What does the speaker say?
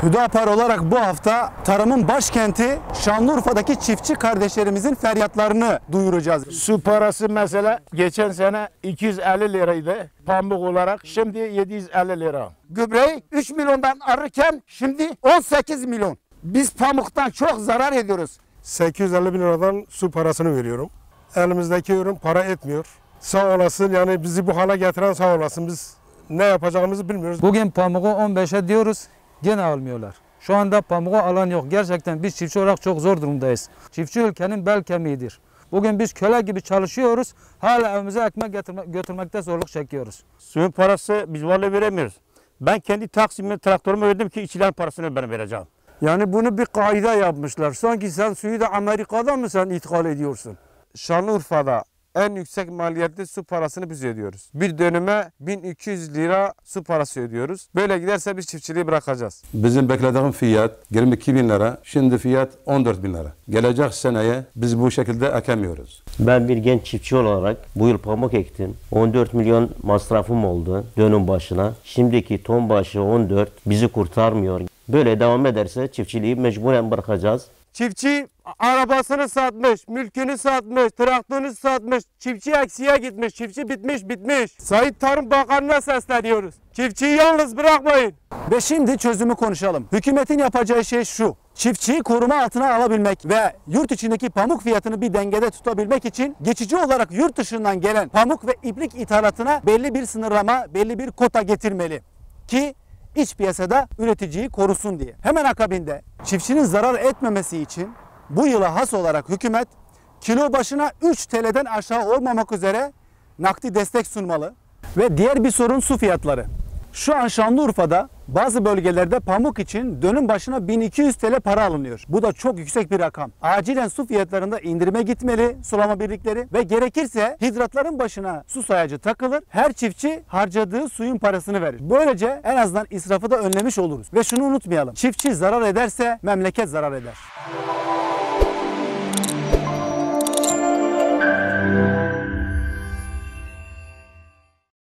Hüdapar olarak bu hafta tarımın başkenti Şanlıurfa'daki çiftçi kardeşlerimizin feryatlarını duyuracağız. Su parası mesela geçen sene 250 liraydı pamuk olarak, şimdi 750 lira. Gübreyi 3 milyondan alırken şimdi 18 milyon. Biz pamuktan çok zarar ediyoruz. 850 bin liradan su parasını veriyorum. Elimizdeki ürün para etmiyor. Sağ olasın, yani bizi bu hale getiren sağ olasın. Biz ne yapacağımızı bilmiyoruz. Bugün pamuğu 15'e diyoruz, gene almıyorlar. Şu anda pamuğu alan yok. Gerçekten biz çiftçi olarak çok zor durumdayız. Çiftçi ülkenin bel kemiğidir. Bugün biz köle gibi çalışıyoruz, hala evimize ekmek götürmekte zorluk çekiyoruz. Suyun parası biz vallahi veremiyoruz. Ben kendi Taksim'e traktörümü verdim ki içilen parasını ben vereceğim. Yani bunu bir kaide yapmışlar. Sanki sen suyu da Amerika'dan mı sen ithal ediyorsun? Şanlıurfa'da en yüksek maliyetli su parasını biz ödüyoruz. Bir dönüme 1200 lira su parası ödüyoruz. Böyle giderse biz çiftçiliği bırakacağız. Bizim beklediğimiz fiyat 22 bin lira, şimdi fiyat 14 bin lira. Gelecek seneye biz bu şekilde ekemiyoruz. Ben bir genç çiftçi olarak bu yıl pamuk ektim. 14 milyon masrafım oldu dönüm başına. Şimdiki ton başı 14 bizi kurtarmıyor. Böyle devam ederse çiftçiliği mecburen bırakacağız. Çiftçi arabasını satmış, mülkünü satmış, traktörünü satmış, çiftçi eksiye gitmiş, çiftçi bitmiş. Sayın Tarım Bakanı'na sesleniyoruz. Çiftçiyi yalnız bırakmayın. Ve şimdi çözümü konuşalım. Hükümetin yapacağı şey şu: çiftçiyi koruma altına alabilmek ve yurt içindeki pamuk fiyatını bir dengede tutabilmek için geçici olarak yurt dışından gelen pamuk ve iplik ithalatına belli bir sınırlama, belli bir kota getirmeli ki iç piyasada üreticiyi korusun diye. Hemen akabinde çiftçinin zarar etmemesi için bu yıla has olarak hükümet kilo başına 3 TL'den aşağı olmamak üzere nakdi destek sunmalı. Ve diğer bir sorun su fiyatları. Şu an Şanlıurfa'da bazı bölgelerde pamuk için dönüm başına 1200 TL para alınıyor. Bu da çok yüksek bir rakam. Acilen su fiyatlarında indirime gitmeli sulama birlikleri ve gerekirse hidratların başına su sayacı takılır. Her çiftçi harcadığı suyun parasını verir. Böylece en azından israfı da önlemiş oluruz. Ve şunu unutmayalım: çiftçi zarar ederse memleket zarar eder.